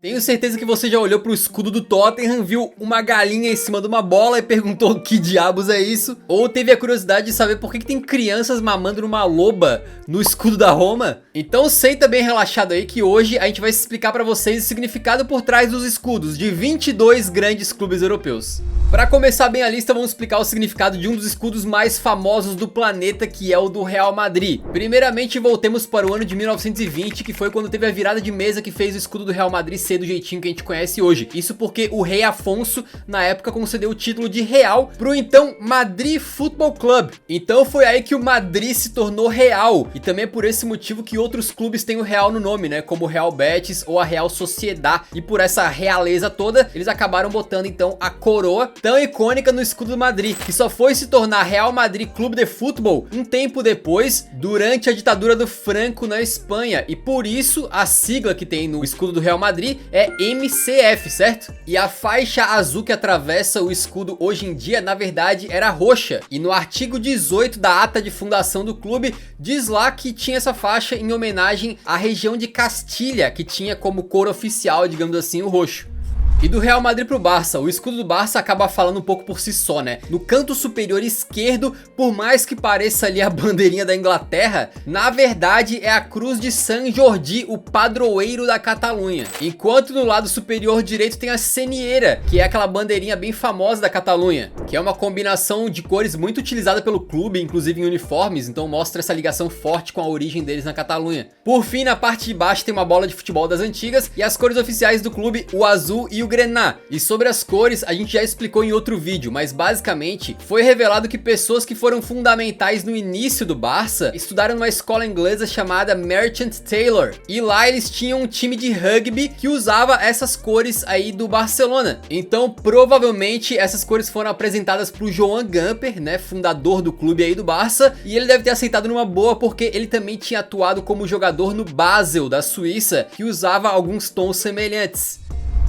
Tenho certeza que você já olhou pro escudo do Tottenham, viu uma galinha em cima de uma bola e perguntou que diabos é isso? Ou teve a curiosidade de saber por que tem crianças mamando numa loba no escudo da Roma? Então senta bem relaxado aí que hoje a gente vai explicar pra vocês o significado por trás dos escudos de 22 grandes clubes europeus. Para começar bem a lista, vamos explicar o significado de um dos escudos mais famosos do planeta, que é o do Real Madrid. Primeiramente, voltemos para o ano de 1920, que foi quando teve a virada de mesa que fez o escudo do Real Madrid ser do jeitinho que a gente conhece hoje. Isso porque o rei Afonso, na época, concedeu o título de Real pro então Madrid Football Club. Então foi aí que o Madrid se tornou Real. E também é por esse motivo que outros clubes têm o Real no nome, né? Como o Real Betis ou a Real Sociedad. E por essa realeza toda, eles acabaram botando então a coroa tão icônica no escudo do Madrid, que só foi se tornar Real Madrid Clube de Futebol um tempo depois, durante a ditadura do Franco na Espanha, e por isso a sigla que tem no escudo do Real Madrid é MCF, certo? E a faixa azul que atravessa o escudo hoje em dia, na verdade, era roxa, e no artigo 18 da ata de fundação do clube, diz lá que tinha essa faixa em homenagem à região de Castilha, que tinha como cor oficial, digamos assim, o roxo. E do Real Madrid pro Barça, o escudo do Barça acaba falando um pouco por si só, né? No canto superior esquerdo, por mais que pareça ali a bandeirinha da Inglaterra, na verdade é a cruz de San Jordi, o padroeiro da Catalunha. Enquanto no lado superior direito tem a senieira, que é aquela bandeirinha bem famosa da Catalunha, que é uma combinação de cores muito utilizada pelo clube, inclusive em uniformes, então mostra essa ligação forte com a origem deles na Catalunha. Por fim, na parte de baixo tem uma bola de futebol das antigas e as cores oficiais do clube, o azul e o grená. E sobre as cores a gente já explicou em outro vídeo, mas basicamente foi revelado que pessoas que foram fundamentais no início do Barça estudaram numa escola inglesa chamada Merchant Taylor, e lá eles tinham um time de rugby que usava essas cores aí do Barcelona. Então provavelmente essas cores foram apresentadas pro Joan Gamper, né, fundador do clube aí do Barça, e ele deve ter aceitado numa boa porque ele também tinha atuado como jogador no Basel da Suíça, que usava alguns tons semelhantes.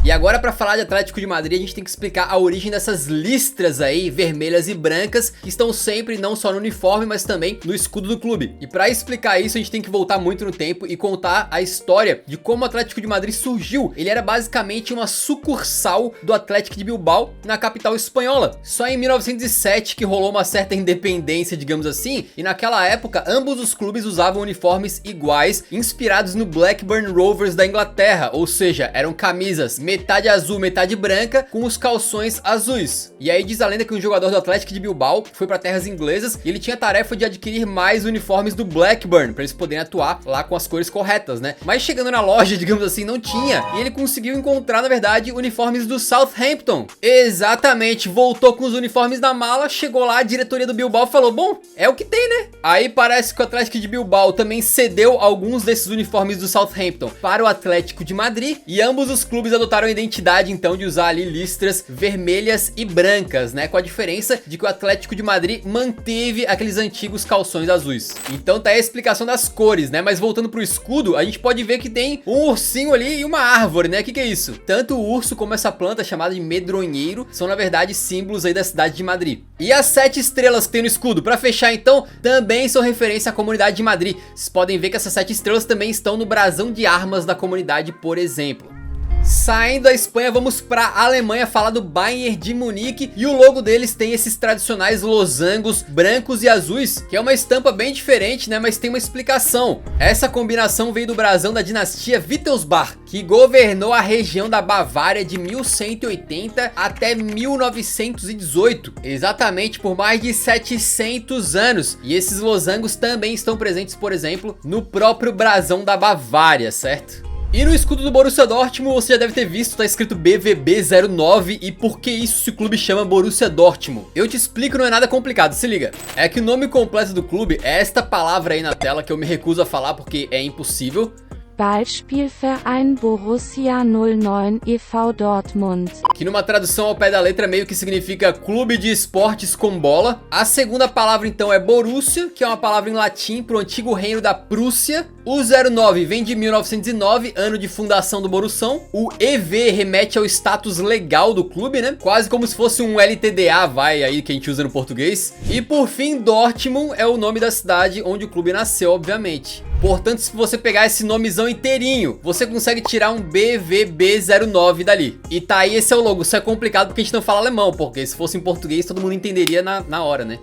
E agora, para falar de Atlético de Madrid, a gente tem que explicar a origem dessas listras aí, vermelhas e brancas, que estão sempre não só no uniforme, mas também no escudo do clube. E para explicar isso, a gente tem que voltar muito no tempo e contar a história de como o Atlético de Madrid surgiu. Ele era basicamente uma sucursal do Atlético de Bilbao, na capital espanhola. Só em 1907 que rolou uma certa independência, digamos assim, e naquela época ambos os clubes usavam uniformes iguais, inspirados no Blackburn Rovers da Inglaterra, ou seja, eram camisas metade azul, metade branca, com os calções azuis. E aí diz a lenda que um jogador do Atlético de Bilbao foi para terras inglesas e ele tinha a tarefa de adquirir mais uniformes do Blackburn, para eles poderem atuar lá com as cores corretas, né? Mas chegando na loja, digamos assim, não tinha. E ele conseguiu encontrar, na verdade, uniformes do Southampton. Exatamente, voltou com os uniformes na mala, chegou lá, a diretoria do Bilbao falou, bom, é o que tem, né? Aí parece que o Atlético de Bilbao também cedeu alguns desses uniformes do Southampton para o Atlético de Madrid, e ambos os clubes adotaram a identidade então de usar ali listras vermelhas e brancas, né? Com a diferença de que o Atlético de Madrid manteve aqueles antigos calções azuis. Então tá aí a explicação das cores, né? Mas voltando pro escudo, a gente pode ver que tem um ursinho ali e uma árvore, né? O que é isso? Tanto o urso como essa planta chamada de medronheiro são na verdade símbolos aí da cidade de Madrid. E as 7 estrelas que tem no escudo, pra fechar então, também são referência à comunidade de Madrid. Vocês podem ver que essas 7 estrelas também estão no brasão de armas da comunidade, por exemplo. Saindo da Espanha, vamos para a Alemanha falar do Bayern de Munique, e o logo deles tem esses tradicionais losangos brancos e azuis, que é uma estampa bem diferente, né, mas tem uma explicação. Essa combinação veio do brasão da dinastia Wittelsbach, que governou a região da Bavária de 1180 até 1918, exatamente por mais de 700 anos, e esses losangos também estão presentes, por exemplo, no próprio brasão da Bavária, certo? E no escudo do Borussia Dortmund você já deve ter visto, tá escrito BVB09, e por que isso se o clube chama Borussia Dortmund? Eu te explico, não é nada complicado, se liga. É que o nome completo do clube é esta palavra aí na tela que eu me recuso a falar porque é impossível. Beispielverein Borussia 09 e.V. Dortmund. Que numa tradução ao pé da letra meio que significa clube de esportes com bola. A segunda palavra então é Borussia, que é uma palavra em latim para o antigo reino da Prússia. O 09 vem de 1909, ano de fundação do Borussão. O EV remete ao status legal do clube, né? Quase como se fosse um LTDA, vai aí, que a gente usa no português. E por fim, Dortmund é o nome da cidade onde o clube nasceu, obviamente. Portanto, se você pegar esse nomezão inteirinho, você consegue tirar um BVB09 dali. E tá aí, esse é o logo. Isso é complicado porque a gente não fala alemão, porque se fosse em português todo mundo entenderia na hora, né?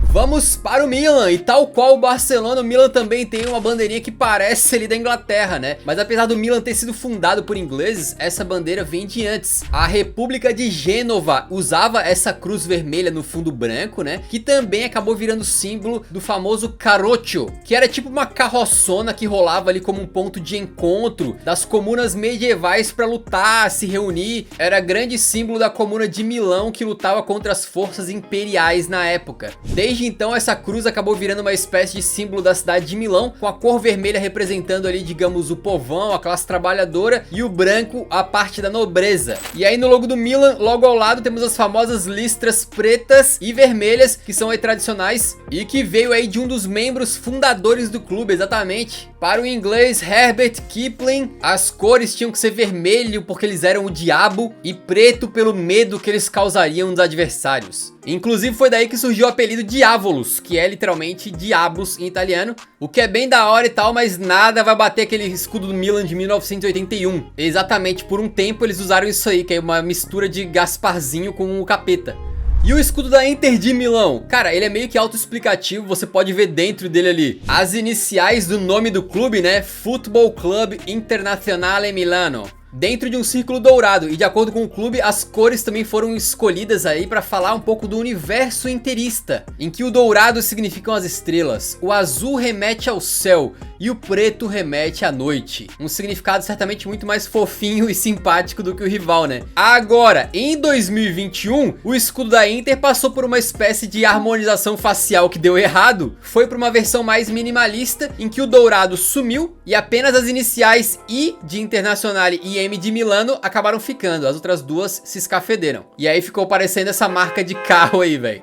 Vamos para o Milan, e tal qual o Barcelona, o Milan também tem uma bandeirinha que parece ali da Inglaterra, né? Mas apesar do Milan ter sido fundado por ingleses, essa bandeira vem de antes. A República de Gênova usava essa cruz vermelha no fundo branco, né? Que também acabou virando símbolo do famoso Carroccio, que era tipo uma carroçona que rolava ali como um ponto de encontro das comunas medievais para lutar, se reunir. Era grande símbolo da comuna de Milão que lutava contra as forças imperiais na época. Desde então essa cruz acabou virando uma espécie de símbolo da cidade de Milão, com a cor vermelha representando ali, digamos, o povão, a classe trabalhadora, e o branco a parte da nobreza. E aí no logo do Milan, logo ao lado, temos as famosas listras pretas e vermelhas, que são aí tradicionais e que veio aí de um dos membros fundadores do clube, exatamente. Para o inglês Herbert Kipling, as cores tinham que ser vermelho porque eles eram o diabo e preto pelo medo que eles causariam nos adversários. Inclusive foi daí que surgiu o apelido Diabolos, que é literalmente diabos em italiano, o que é bem da hora e tal, mas nada vai bater aquele escudo do Milan de 1981. Exatamente, por um tempo eles usaram isso aí, que é uma mistura de Gasparzinho com o capeta. E o escudo da Inter de Milão? Cara, ele é meio que autoexplicativo, você pode ver dentro dele ali as iniciais do nome do clube, né? Football Club Internazionale Milano. Dentro de um círculo dourado, e de acordo com o clube, as cores também foram escolhidas aí para falar um pouco do universo interista, em que o dourado significam as estrelas, o azul remete ao céu e o preto remete à noite. Um significado certamente muito mais fofinho e simpático do que o rival, né? Agora, em 2021, o escudo da Inter passou por uma espécie de harmonização facial que deu errado, foi para uma versão mais minimalista, em que o dourado sumiu e apenas as iniciais I de Internazionale e M de Milano acabaram ficando, as outras duas se escafederam. E aí ficou parecendo essa marca de carro aí, velho.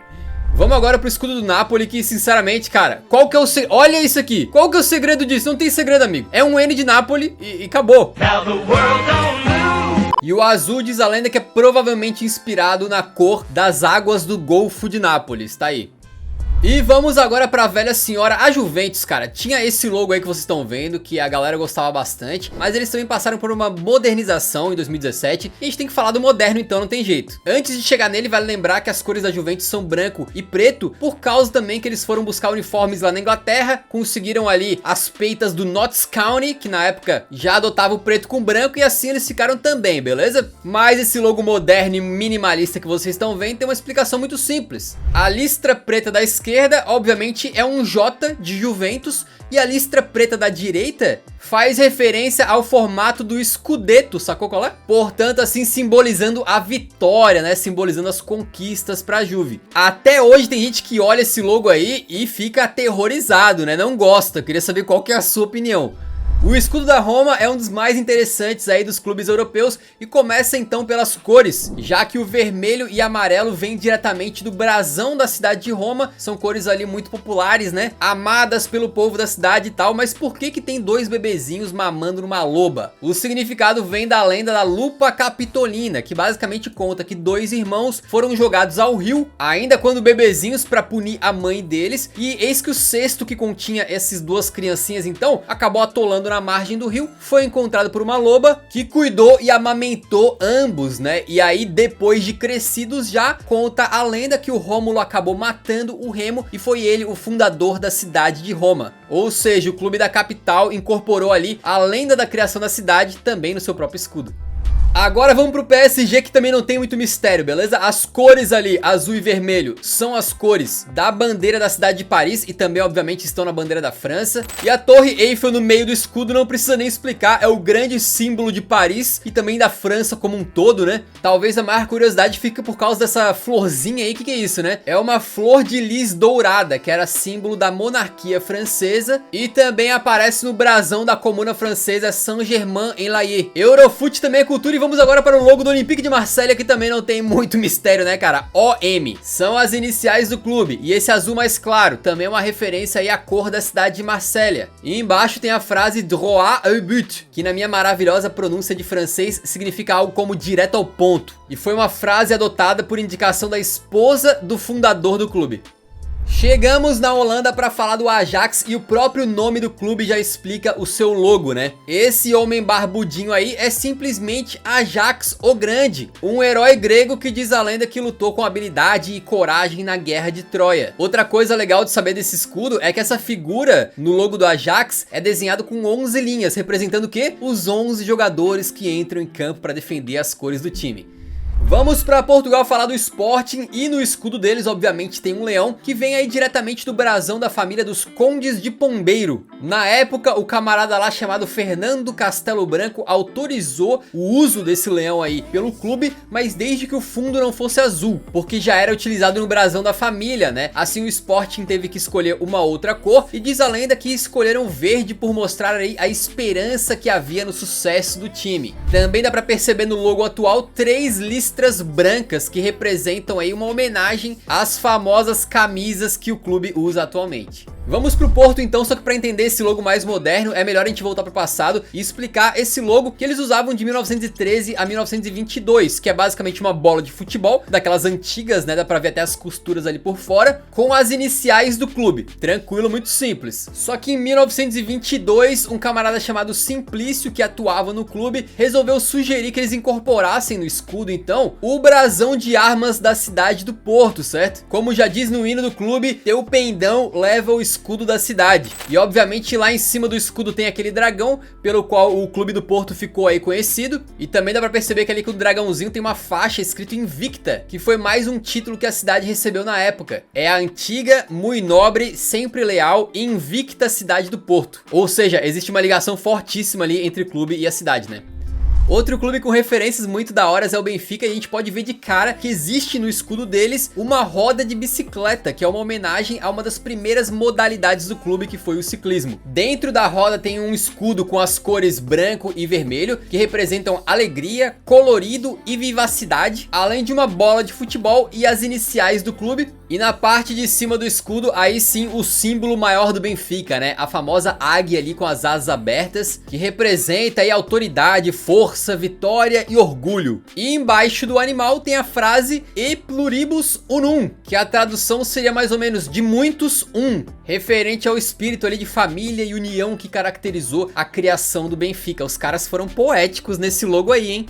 Vamos agora pro escudo do Napoli, que sinceramente, cara, qual que é o segredo? Olha isso aqui, qual que é o segredo disso? Não tem segredo, amigo. É um N de Napoli e acabou. E o azul diz a lenda que é provavelmente inspirado na cor das águas do Golfo de Nápoles, tá aí. E vamos agora pra velha senhora, a Juventus, cara. Tinha esse logo aí que vocês estão vendo, que a galera gostava bastante, mas eles também passaram por uma modernização em 2017, e a gente tem que falar do moderno, então não tem jeito. Antes de chegar nele, vale lembrar que as cores da Juventus são branco e preto, por causa também que eles foram buscar uniformes lá na Inglaterra, conseguiram ali as peitas do Notts County, que na época já adotava o preto com branco, e assim eles ficaram também, beleza? Mas esse logo moderno e minimalista que vocês estão vendo tem uma explicação muito simples. A listra preta da esquerda, obviamente, é um J de Juventus, e a listra preta da direita faz referência ao formato do Scudetto, sacou qual é? Portanto, assim, simbolizando a vitória, né? Simbolizando as conquistas pra Juve. Até hoje tem gente que olha esse logo aí e fica aterrorizado, né? Não gosta. Queria saber qual que é a sua opinião. O escudo da Roma é um dos mais interessantes aí dos clubes europeus e começa então pelas cores, já que o vermelho e amarelo vem diretamente do brasão da cidade de Roma, são cores ali muito populares, né? Amadas pelo povo da cidade e tal, mas por que que tem dois bebezinhos mamando numa loba? O significado vem da lenda da Lupa Capitolina, que basicamente conta que dois irmãos foram jogados ao rio, ainda quando bebezinhos, para punir a mãe deles, e eis que o cesto que continha essas duas criancinhas então acabou atolando na margem do rio, foi encontrado por uma loba que cuidou e amamentou ambos, né? E aí depois de crescidos já, conta a lenda que o Rômulo acabou matando o Remo e foi ele o fundador da cidade de Roma. Ou seja, o clube da capital incorporou ali a lenda da criação da cidade também no seu próprio escudo. Agora vamos pro PSG, que também não tem muito mistério, beleza? As cores ali, azul e vermelho, são as cores da bandeira da cidade de Paris e também, obviamente, estão na bandeira da França. E a Torre Eiffel no meio do escudo não precisa nem explicar, é o grande símbolo de Paris e também da França como um todo, né? Talvez a maior curiosidade fique por causa dessa florzinha aí, que é isso, né? É uma flor de lis dourada, que era símbolo da monarquia francesa e também aparece no brasão da comuna francesa Saint-Germain-en-Laye. Eurofoot também é cultura e vamos agora para o logo do Olympique de Marselha, que também não tem muito mistério, né, cara? OM são as iniciais do clube e esse azul mais claro também é uma referência aí à cor da cidade de Marselha. E embaixo tem a frase droit au but, que na minha maravilhosa pronúncia de francês significa algo como direto ao ponto. E foi uma frase adotada por indicação da esposa do fundador do clube. Chegamos na Holanda para falar do Ajax e o próprio nome do clube já explica o seu logo, né? Esse homem barbudinho aí é simplesmente Ajax o Grande, um herói grego que diz a lenda que lutou com habilidade e coragem na Guerra de Troia. Outra coisa legal de saber desse escudo é que essa figura no logo do Ajax é desenhado com 11 linhas, representando o quê? Os 11 jogadores que entram em campo para defender as cores do time. Vamos para Portugal falar do Sporting e no escudo deles obviamente tem um leão que vem aí diretamente do brasão da família dos Condes de Pombeiro. Na época o camarada lá chamado Fernando Castelo Branco autorizou o uso desse leão aí pelo clube, mas desde que o fundo não fosse azul, porque já era utilizado no brasão da família, né? Assim o Sporting teve que escolher uma outra cor e diz a lenda que escolheram verde por mostrar aí a esperança que havia no sucesso do time. Também dá para perceber no logo atual 3 listras brancas que representam aí uma homenagem às famosas camisas que o clube usa atualmente. Vamos pro Porto então, só que para entender esse logo mais moderno é melhor a gente voltar pro passado e explicar esse logo que eles usavam de 1913 a 1922, que é basicamente uma bola de futebol, daquelas antigas, né, dá pra ver até as costuras ali por fora, com as iniciais do clube. Tranquilo, muito simples. Só que em 1922, um camarada chamado Simplício, que atuava no clube, resolveu sugerir que eles incorporassem no escudo então o brasão de armas da cidade do Porto, certo? Como já diz no hino do clube, teu pendão leva o escudo da cidade. E obviamente lá em cima do escudo tem aquele dragão, pelo qual o clube do Porto ficou aí conhecido. E também dá pra perceber que ali que o dragãozinho tem uma faixa escrito Invicta, que foi mais um título que a cidade recebeu na época. É a antiga, muito nobre, sempre leal e invicta cidade do Porto. Ou seja, existe uma ligação fortíssima ali entre o clube e a cidade, né? Outro clube com referências muito da hora é o Benfica, e a gente pode ver de cara que existe no escudo deles uma roda de bicicleta, que é uma homenagem a uma das primeiras modalidades do clube, que foi o ciclismo. Dentro da roda tem um escudo com as cores branco e vermelho, que representam alegria, colorido e vivacidade, além de uma bola de futebol e as iniciais do clube. E na parte de cima do escudo, aí sim o símbolo maior do Benfica, né? A famosa águia ali com as asas abertas, que representa aí autoridade, força, vitória e orgulho. E embaixo do animal tem a frase E pluribus unum, que a tradução seria mais ou menos de muitos um, referente ao espírito ali de família e união que caracterizou a criação do Benfica. Os caras foram poéticos nesse logo aí, hein?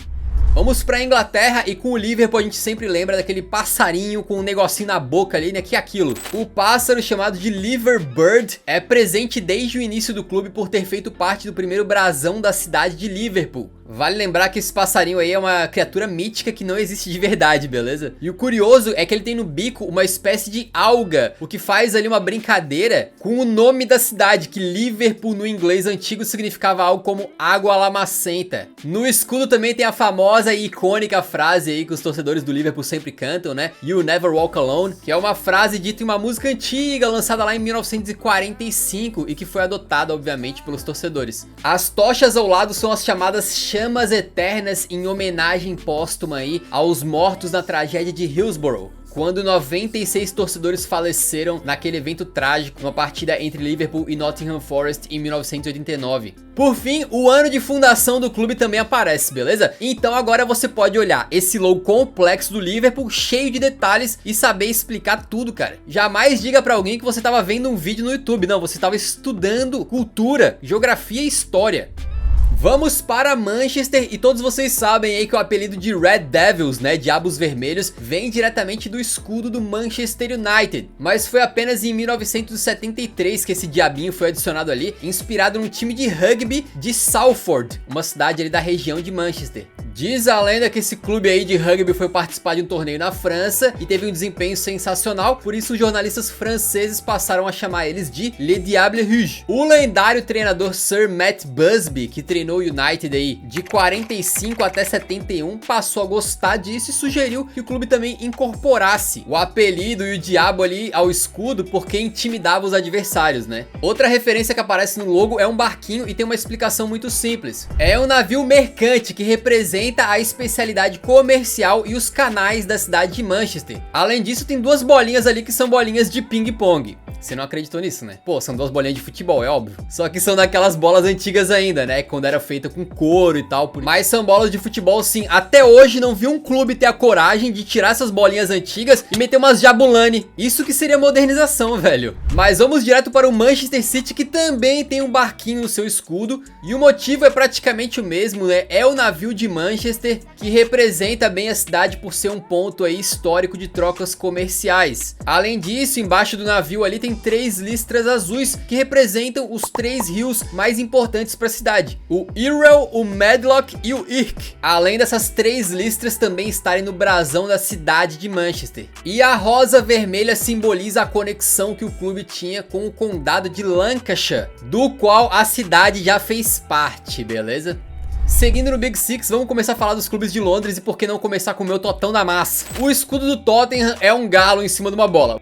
Vamos pra Inglaterra e com o Liverpool a gente sempre lembra daquele passarinho com um negocinho na boca ali, né, que é aquilo. O pássaro chamado de Liverbird é presente desde o início do clube por ter feito parte do primeiro brasão da cidade de Liverpool. Vale lembrar que esse passarinho aí é uma criatura mítica que não existe de verdade, beleza? E o curioso é que ele tem no bico uma espécie de alga, o que faz ali uma brincadeira com o nome da cidade, que Liverpool no inglês antigo significava algo como água lamacenta. No escudo também tem a famosa e icônica frase aí que os torcedores do Liverpool sempre cantam, né? You never walk alone, que é uma frase dita em uma música antiga, lançada lá em 1945 e que foi adotada, obviamente, pelos torcedores. As tochas ao lado são as chamadas chamas eternas, em homenagem póstuma aí aos mortos na tragédia de Hillsborough, quando 96 torcedores faleceram naquele evento trágico, numa partida entre Liverpool e Nottingham Forest em 1989. Por fim, o ano de fundação do clube também aparece, beleza? Então agora você pode olhar esse logo complexo do Liverpool, cheio de detalhes, e saber explicar tudo, cara. Jamais diga pra alguém que você tava vendo um vídeo no YouTube, não, você tava estudando cultura, geografia e história. Vamos para Manchester, e todos vocês sabem aí que o apelido de Red Devils, né, Diabos Vermelhos, vem diretamente do escudo do Manchester United. Mas foi apenas em 1973 que esse diabinho foi adicionado ali, inspirado no time de rugby de Salford, uma cidade ali da região de Manchester. Diz a lenda que esse clube aí de rugby foi participar de um torneio na França e teve um desempenho sensacional, por isso os jornalistas franceses passaram a chamar eles de Le Diable Rouge. O lendário treinador Sir Matt Busby, que treinou o United aí de 45 até 71, passou a gostar disso e sugeriu que o clube também incorporasse o apelido e o diabo ali ao escudo, porque intimidava os adversários, né? Outra referência que aparece no logo é um barquinho e tem uma explicação muito simples. É um navio mercante que representa a especialidade comercial e os canais da cidade de Manchester. Além disso, tem duas bolinhas ali que são bolinhas de ping-pong. Você não acreditou nisso, né? Pô, são 2 bolinhas de futebol, é óbvio. Só que são daquelas bolas antigas ainda, né? Quando era feita com couro e tal. Mas são bolas de futebol, sim. Até hoje não vi um clube ter a coragem de tirar essas bolinhas antigas e meter umas Jabulani. Isso que seria modernização, velho. Mas vamos direto para o Manchester City, que também tem um barquinho no seu escudo. E o motivo é praticamente o mesmo, né? É o navio de Manchester, que representa bem a cidade por ser um ponto aí histórico de trocas comerciais. Além disso, embaixo do navio ali tem 3 listras azuis que representam os 3 rios mais importantes para a cidade: o Irwell, o Medlock e o Irk. Além dessas 3 listras também estarem no brasão da cidade de Manchester. E a rosa vermelha simboliza a conexão que o clube tinha com o condado de Lancashire, do qual a cidade já fez parte, beleza? Seguindo no Big Six, vamos começar a falar dos clubes de Londres e por que não começar com o meu totão da massa. O escudo do Tottenham é um galo em cima de uma bola.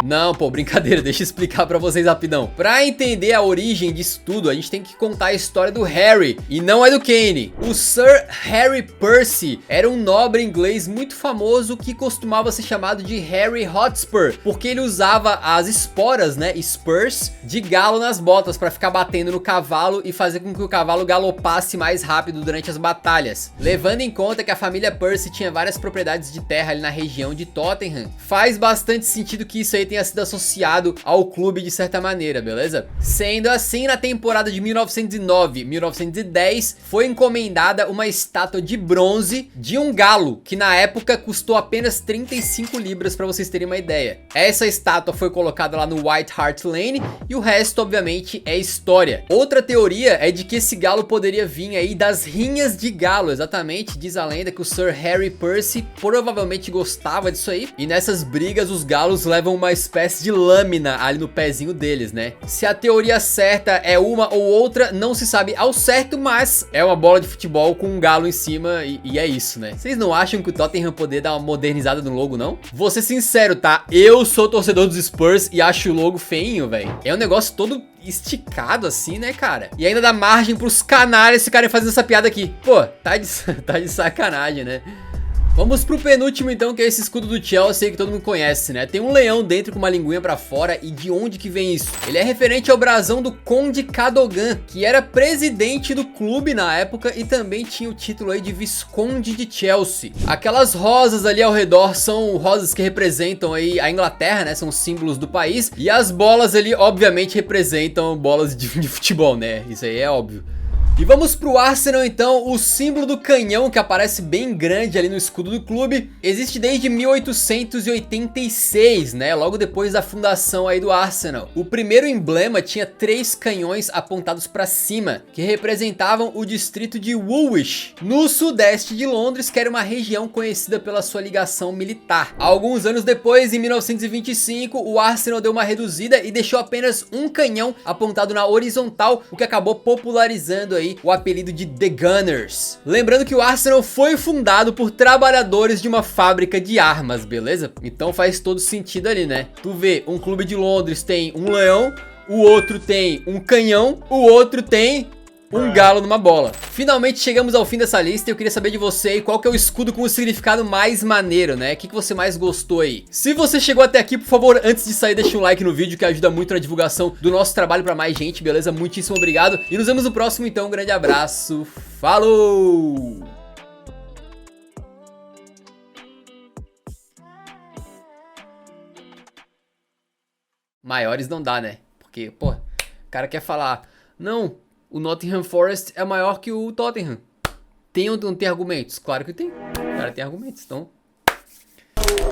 Não, pô, brincadeira, deixa eu explicar pra vocês rapidão. Pra entender a origem disso tudo, a gente tem que contar a história do Harry, e não é do Kane. O Sir Harry Percy era um nobre inglês muito famoso que costumava ser chamado de Harry Hotspur, porque ele usava as esporas, né, spurs, de galo nas botas pra ficar batendo no cavalo e fazer com que o cavalo galopasse mais rápido durante as batalhas. Levando em conta que a família Percy tinha várias propriedades de terra ali na região de Tottenham, faz bastante sentido que isso aí tenha sido associado ao clube de certa maneira, beleza? Sendo assim, na temporada de 1909-1910 foi encomendada uma estátua de bronze de um galo, que na época custou apenas 35 libras, para vocês terem uma ideia. Essa estátua foi colocada lá no White Hart Lane e o resto, obviamente, é história. Outra teoria é de que esse galo poderia vir aí das rinhas de galo, exatamente. Diz a lenda que o Sir Harry Percy provavelmente gostava disso aí, e nessas brigas os galos levam uma espécie de lâmina ali no pezinho deles, né? Se a teoria certa é uma ou outra, não se sabe ao certo, mas é uma bola de futebol com um galo em cima e é isso, né? Vocês não acham que o Tottenham poderia dar uma modernizada no logo, não? Vou ser sincero, tá? Eu sou torcedor dos Spurs e acho o logo feinho, velho. É um negócio todo esticado assim, né, cara? E ainda dá margem pros canalhas ficarem fazendo essa piada aqui. Pô, tá de sacanagem, né? Vamos pro penúltimo então, que é esse escudo do Chelsea que todo mundo conhece, né? Tem um leão dentro com uma linguinha pra fora, e de onde que vem isso? Ele é referente ao brasão do Conde Cadogan, que era presidente do clube na época e também tinha o título aí de Visconde de Chelsea. Aquelas rosas ali ao redor são rosas que representam aí a Inglaterra, né? São símbolos do país, e as bolas ali obviamente representam bolas de futebol, né? Isso aí é óbvio. E vamos pro Arsenal então. O símbolo do canhão, que aparece bem grande ali no escudo do clube, existe desde 1886, né? Logo depois da fundação aí do Arsenal. O primeiro emblema tinha 3 canhões apontados para cima, que representavam o distrito de Woolwich, no sudeste de Londres, que era uma região conhecida pela sua ligação militar. Alguns anos depois, em 1925, o Arsenal deu uma reduzida e deixou apenas um canhão apontado na horizontal, o que acabou popularizando aí o apelido de The Gunners. Lembrando que o Arsenal foi fundado por trabalhadores de uma fábrica de armas, beleza? Então faz todo sentido ali, né? Tu vê, um clube de Londres tem um leão, o outro tem um canhão, o outro tem um galo numa bola. Finalmente chegamos ao fim dessa lista e eu queria saber de você aí qual que é o escudo com o significado mais maneiro, né? O que você mais gostou aí? Se você chegou até aqui, por favor, antes de sair, deixa um like no vídeo que ajuda muito na divulgação do nosso trabalho pra mais gente, beleza? Muitíssimo obrigado e nos vemos no próximo então. Um grande abraço. Falou! Maiores não dá, né? Porque, pô, o cara quer falar, não, o Nottingham Forest é maior que o Tottenham. Tem ou não tem argumentos? Claro que tem. O cara tem argumentos, então